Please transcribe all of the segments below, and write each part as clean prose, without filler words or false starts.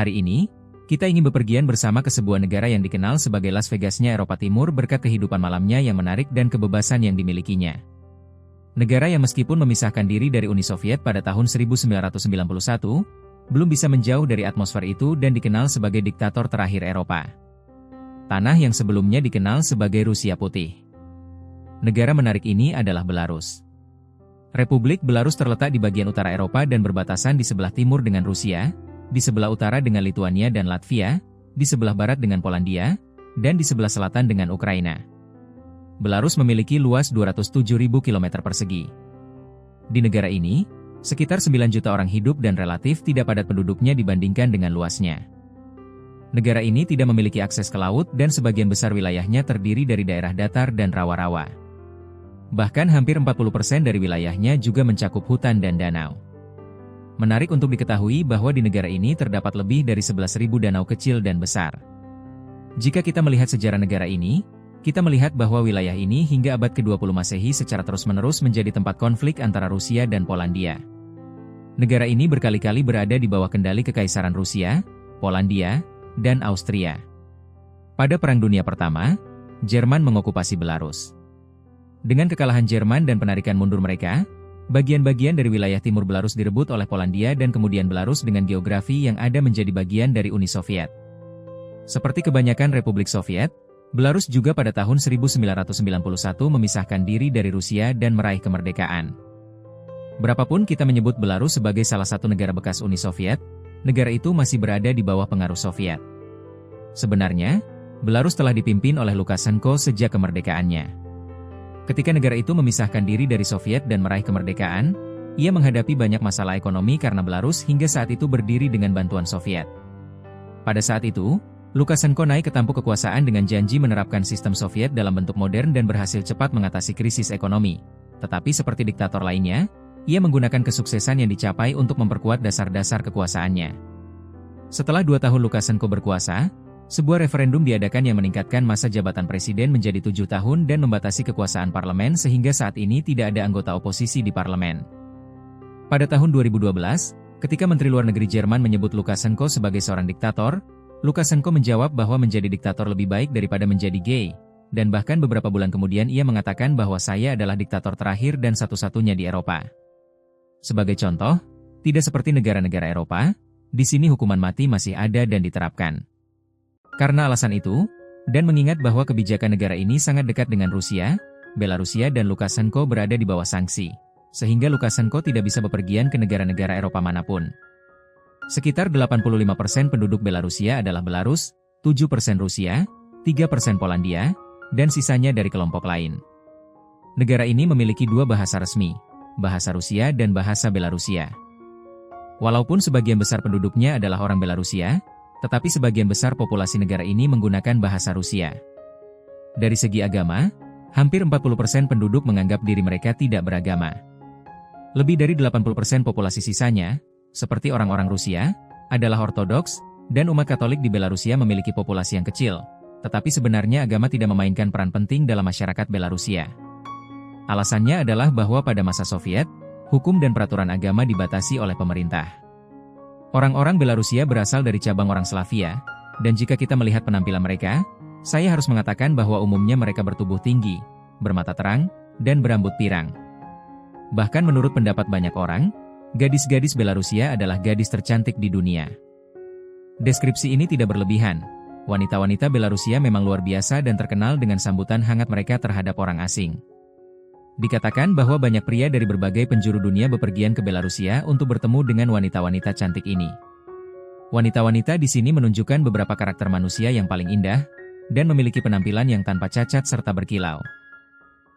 Hari ini, kita ingin bepergian bersama ke sebuah negara yang dikenal sebagai Las Vegasnya Eropa Timur berkat kehidupan malamnya yang menarik dan kebebasan yang dimilikinya. Negara yang meskipun memisahkan diri dari Uni Soviet pada tahun 1991, belum bisa menjauh dari atmosfer itu dan dikenal sebagai diktator terakhir Eropa. Tanah yang sebelumnya dikenal sebagai Rusia Putih. Negara menarik ini adalah Belarus. Republik Belarus terletak di bagian utara Eropa dan berbatasan di sebelah timur dengan Rusia, di sebelah utara dengan Lituania dan Latvia, di sebelah barat dengan Polandia, dan di sebelah selatan dengan Ukraina. Belarus memiliki luas 207.000 km persegi. Di negara ini, sekitar 9 juta orang hidup dan relatif tidak padat penduduknya dibandingkan dengan luasnya. Negara ini tidak memiliki akses ke laut dan sebagian besar wilayahnya terdiri dari daerah datar dan rawa-rawa. Bahkan hampir 40% dari wilayahnya juga mencakup hutan dan danau. Menarik untuk diketahui bahwa di negara ini terdapat lebih dari 11.000 danau kecil dan besar. Jika kita melihat sejarah negara ini, kita melihat bahwa wilayah ini hingga abad ke-20 Masehi secara terus-menerus menjadi tempat konflik antara Rusia dan Polandia. Negara ini berkali-kali berada di bawah kendali Kekaisaran Rusia, Polandia, dan Austria. Pada Perang Dunia Pertama, Jerman mengokupasi Belarus. Dengan kekalahan Jerman dan penarikan mundur mereka, bagian-bagian dari wilayah timur Belarus direbut oleh Polandia dan kemudian Belarus dengan geografi yang ada menjadi bagian dari Uni Soviet. Seperti kebanyakan Republik Soviet, Belarus juga pada tahun 1991 memisahkan diri dari Rusia dan meraih kemerdekaan. Berapapun kita menyebut Belarus sebagai salah satu negara bekas Uni Soviet, negara itu masih berada di bawah pengaruh Soviet. Sebenarnya, Belarus telah dipimpin oleh Lukashenko sejak kemerdekaannya. Ketika negara itu memisahkan diri dari Soviet dan meraih kemerdekaan, ia menghadapi banyak masalah ekonomi karena Belarus hingga saat itu berdiri dengan bantuan Soviet. Pada saat itu, Lukashenko naik ke tampuk kekuasaan dengan janji menerapkan sistem Soviet dalam bentuk modern dan berhasil cepat mengatasi krisis ekonomi. Tetapi seperti diktator lainnya, ia menggunakan kesuksesan yang dicapai untuk memperkuat dasar-dasar kekuasaannya. Setelah 2 tahun Lukashenko berkuasa, sebuah referendum diadakan yang meningkatkan masa jabatan presiden menjadi 7 tahun dan membatasi kekuasaan parlemen sehingga saat ini tidak ada anggota oposisi di parlemen. Pada tahun 2012, ketika Menteri Luar Negeri Jerman menyebut Lukashenko sebagai seorang diktator, Lukashenko menjawab bahwa menjadi diktator lebih baik daripada menjadi gay, dan bahkan beberapa bulan kemudian ia mengatakan bahwa saya adalah diktator terakhir dan satu-satunya di Eropa. Sebagai contoh, tidak seperti negara-negara Eropa, di sini hukuman mati masih ada dan diterapkan. Karena alasan itu, dan mengingat bahwa kebijakan negara ini sangat dekat dengan Rusia, Belarusia dan Lukashenko berada di bawah sanksi, sehingga Lukashenko tidak bisa bepergian ke negara-negara Eropa manapun. Sekitar 85% penduduk Belarusia adalah Belarus, 7% Rusia, 3% Polandia, dan sisanya dari kelompok lain. Negara ini memiliki 2 bahasa resmi, bahasa Rusia dan bahasa Belarusia. Walaupun sebagian besar penduduknya adalah orang Belarusia, tetapi sebagian besar populasi negara ini menggunakan bahasa Rusia. Dari segi agama, hampir 40% penduduk menganggap diri mereka tidak beragama. Lebih dari 80% populasi sisanya, seperti orang-orang Rusia, adalah Ortodoks, dan umat Katolik di Belarusia memiliki populasi yang kecil, tetapi sebenarnya agama tidak memainkan peran penting dalam masyarakat Belarusia. Alasannya adalah bahwa pada masa Soviet, hukum dan peraturan agama dibatasi oleh pemerintah. Orang-orang Belarusia berasal dari cabang orang Slavia, dan jika kita melihat penampilan mereka, saya harus mengatakan bahwa umumnya mereka bertubuh tinggi, bermata terang, dan berambut pirang. Bahkan menurut pendapat banyak orang, gadis-gadis Belarusia adalah gadis tercantik di dunia. Deskripsi ini tidak berlebihan. Wanita-wanita Belarusia memang luar biasa dan terkenal dengan sambutan hangat mereka terhadap orang asing. Dikatakan bahwa banyak pria dari berbagai penjuru dunia bepergian ke Belarusia untuk bertemu dengan wanita-wanita cantik ini. Wanita-wanita di sini menunjukkan beberapa karakter manusia yang paling indah, dan memiliki penampilan yang tanpa cacat serta berkilau.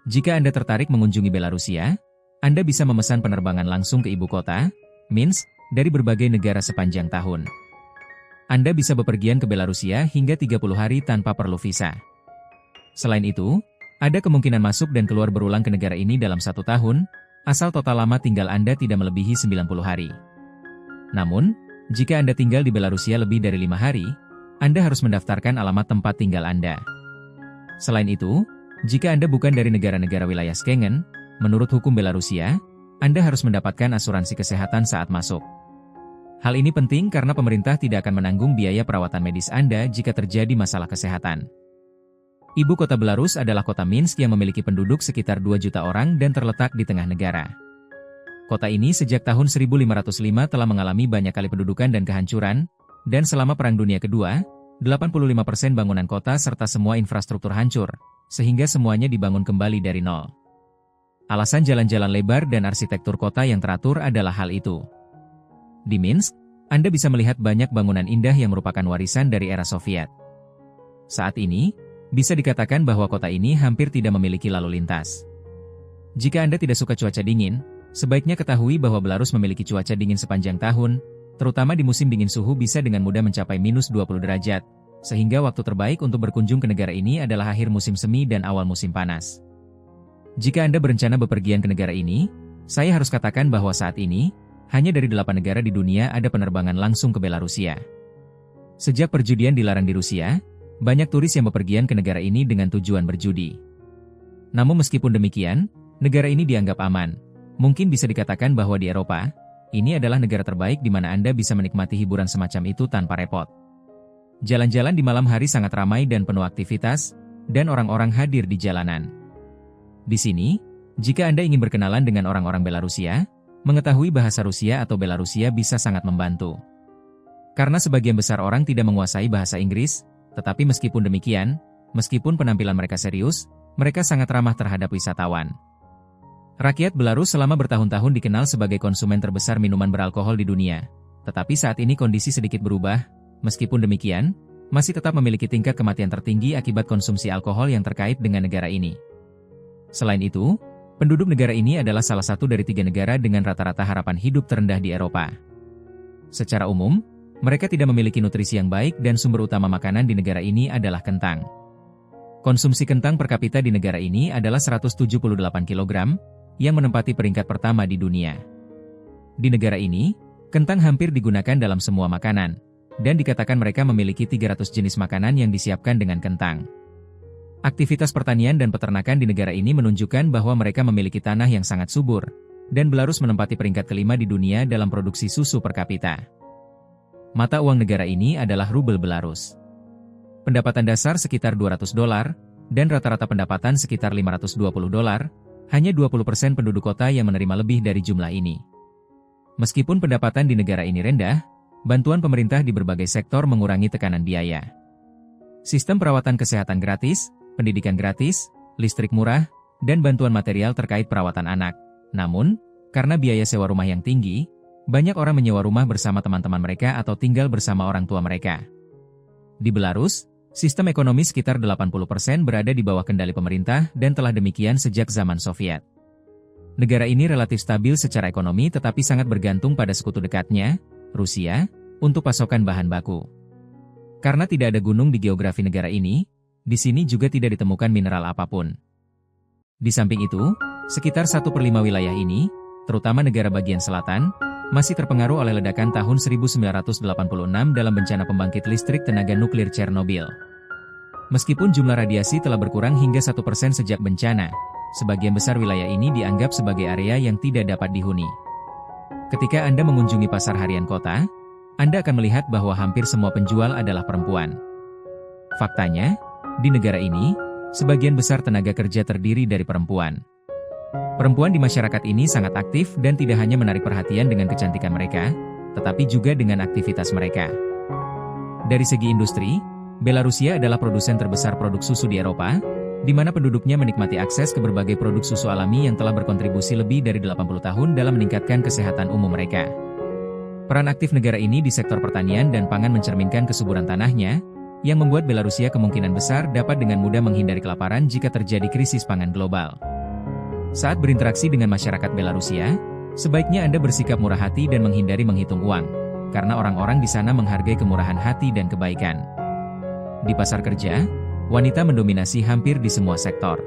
Jika Anda tertarik mengunjungi Belarusia, Anda bisa memesan penerbangan langsung ke ibu kota, Minsk, dari berbagai negara sepanjang tahun. Anda bisa bepergian ke Belarusia hingga 30 hari tanpa perlu visa. Selain itu, ada kemungkinan masuk dan keluar berulang ke negara ini dalam 1 tahun, asal total lama tinggal Anda tidak melebihi 90 hari. Namun, jika Anda tinggal di Belarusia lebih dari 5 hari, Anda harus mendaftarkan alamat tempat tinggal Anda. Selain itu, jika Anda bukan dari negara-negara wilayah Schengen, menurut hukum Belarusia, Anda harus mendapatkan asuransi kesehatan saat masuk. Hal ini penting karena pemerintah tidak akan menanggung biaya perawatan medis Anda jika terjadi masalah kesehatan. Ibu kota Belarus adalah kota Minsk yang memiliki penduduk sekitar 2 juta orang dan terletak di tengah negara. Kota ini sejak tahun 1505 telah mengalami banyak kali pendudukan dan kehancuran, dan selama Perang Dunia Kedua, 85% bangunan kota serta semua infrastruktur hancur, sehingga semuanya dibangun kembali dari nol. Alasan jalan-jalan lebar dan arsitektur kota yang teratur adalah hal itu. Di Minsk, Anda bisa melihat banyak bangunan indah yang merupakan warisan dari era Soviet. Saat ini, bisa dikatakan bahwa kota ini hampir tidak memiliki lalu lintas. Jika Anda tidak suka cuaca dingin, sebaiknya ketahui bahwa Belarus memiliki cuaca dingin sepanjang tahun, terutama di musim dingin suhu bisa dengan mudah mencapai minus 20 derajat, sehingga waktu terbaik untuk berkunjung ke negara ini adalah akhir musim semi dan awal musim panas. Jika Anda berencana bepergian ke negara ini, saya harus katakan bahwa saat ini, hanya dari 8 negara di dunia ada penerbangan langsung ke Belarusia. Sejak perjudian dilarang di Rusia, banyak turis yang bepergian ke negara ini dengan tujuan berjudi. Namun meskipun demikian, negara ini dianggap aman. Mungkin bisa dikatakan bahwa di Eropa, ini adalah negara terbaik di mana Anda bisa menikmati hiburan semacam itu tanpa repot. Jalan-jalan di malam hari sangat ramai dan penuh aktivitas, dan orang-orang hadir di jalanan. Di sini, jika Anda ingin berkenalan dengan orang-orang Belarusia, mengetahui bahasa Rusia atau Belarusia bisa sangat membantu. Karena sebagian besar orang tidak menguasai bahasa Inggris, tetapi meskipun demikian, meskipun penampilan mereka serius, mereka sangat ramah terhadap wisatawan. Rakyat Belarus selama bertahun-tahun dikenal sebagai konsumen terbesar minuman beralkohol di dunia. Tetapi saat ini kondisi sedikit berubah, meskipun demikian, masih tetap memiliki tingkat kematian tertinggi akibat konsumsi alkohol yang terkait dengan negara ini. Selain itu, penduduk negara ini adalah salah satu dari 3 negara dengan rata-rata harapan hidup terendah di Eropa. Secara umum, mereka tidak memiliki nutrisi yang baik dan sumber utama makanan di negara ini adalah kentang. Konsumsi kentang per kapita di negara ini adalah 178 kg, yang menempati peringkat pertama di dunia. Di negara ini, kentang hampir digunakan dalam semua makanan, dan dikatakan mereka memiliki 300 jenis makanan yang disiapkan dengan kentang. Aktivitas pertanian dan peternakan di negara ini menunjukkan bahwa mereka memiliki tanah yang sangat subur, dan Belarus menempati peringkat kelima di dunia dalam produksi susu per kapita. Mata uang negara ini adalah rubel Belarus. Pendapatan dasar sekitar $200, dan rata-rata pendapatan sekitar $520, hanya 20% penduduk kota yang menerima lebih dari jumlah ini. Meskipun pendapatan di negara ini rendah, bantuan pemerintah di berbagai sektor mengurangi tekanan biaya. Sistem perawatan kesehatan gratis, pendidikan gratis, listrik murah, dan bantuan material terkait perawatan anak. Namun, karena biaya sewa rumah yang tinggi, banyak orang menyewa rumah bersama teman-teman mereka atau tinggal bersama orang tua mereka. Di Belarus, sistem ekonomi sekitar 80% berada di bawah kendali pemerintah dan telah demikian sejak zaman Soviet. Negara ini relatif stabil secara ekonomi tetapi sangat bergantung pada sekutu dekatnya, Rusia, untuk pasokan bahan baku. Karena tidak ada gunung di geografi negara ini, di sini juga tidak ditemukan mineral apapun. Di samping itu, sekitar 1/5 wilayah ini, terutama negara bagian selatan, masih terpengaruh oleh ledakan tahun 1986 dalam bencana pembangkit listrik tenaga nuklir Chernobyl. Meskipun jumlah radiasi telah berkurang hingga 1% sejak bencana, sebagian besar wilayah ini dianggap sebagai area yang tidak dapat dihuni. Ketika Anda mengunjungi pasar harian kota, Anda akan melihat bahwa hampir semua penjual adalah perempuan. Faktanya, di negara ini, sebagian besar tenaga kerja terdiri dari perempuan. Perempuan di masyarakat ini sangat aktif dan tidak hanya menarik perhatian dengan kecantikan mereka, tetapi juga dengan aktivitas mereka. Dari segi industri, Belarusia adalah produsen terbesar produk susu di Eropa, di mana penduduknya menikmati akses ke berbagai produk susu alami yang telah berkontribusi lebih dari 80 tahun dalam meningkatkan kesehatan umum mereka. Peran aktif negara ini di sektor pertanian dan pangan mencerminkan kesuburan tanahnya, yang membuat Belarusia kemungkinan besar dapat dengan mudah menghindari kelaparan jika terjadi krisis pangan global. Saat berinteraksi dengan masyarakat Belarusia, sebaiknya Anda bersikap murah hati dan menghindari menghitung uang, karena orang-orang di sana menghargai kemurahan hati dan kebaikan. Di pasar kerja, wanita mendominasi hampir di semua sektor.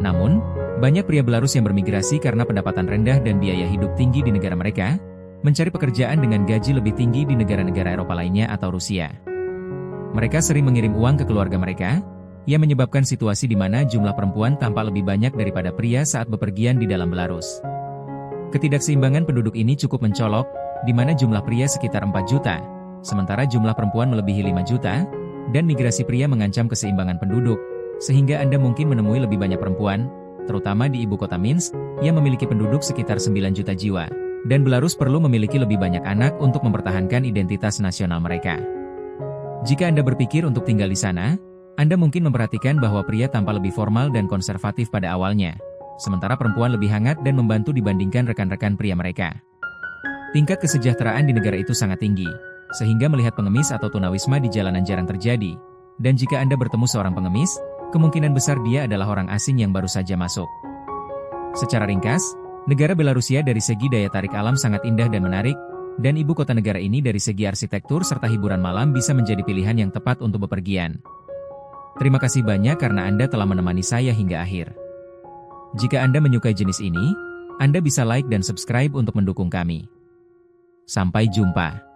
Namun, banyak pria Belarus yang bermigrasi karena pendapatan rendah dan biaya hidup tinggi di negara mereka, mencari pekerjaan dengan gaji lebih tinggi di negara-negara Eropa lainnya atau Rusia. Mereka sering mengirim uang ke keluarga mereka, yang menyebabkan situasi di mana jumlah perempuan tampak lebih banyak daripada pria saat bepergian di dalam Belarus. Ketidakseimbangan penduduk ini cukup mencolok, di mana jumlah pria sekitar 4 juta, sementara jumlah perempuan melebihi 5 juta, dan migrasi pria mengancam keseimbangan penduduk, sehingga Anda mungkin menemui lebih banyak perempuan, terutama di ibu kota Minsk, yang memiliki penduduk sekitar 9 juta jiwa, dan Belarus perlu memiliki lebih banyak anak untuk mempertahankan identitas nasional mereka. Jika Anda berpikir untuk tinggal di sana, Anda mungkin memperhatikan bahwa pria tampak lebih formal dan konservatif pada awalnya, sementara perempuan lebih hangat dan membantu dibandingkan rekan-rekan pria mereka. Tingkat kesejahteraan di negara itu sangat tinggi, sehingga melihat pengemis atau tunawisma di jalanan jarang terjadi. Dan jika Anda bertemu seorang pengemis, kemungkinan besar dia adalah orang asing yang baru saja masuk. Secara ringkas, negara Belarusia dari segi daya tarik alam sangat indah dan menarik, dan ibu kota negara ini dari segi arsitektur serta hiburan malam bisa menjadi pilihan yang tepat untuk bepergian. Terima kasih banyak karena Anda telah menemani saya hingga akhir. Jika Anda menyukai jenis ini, Anda bisa like dan subscribe untuk mendukung kami. Sampai jumpa.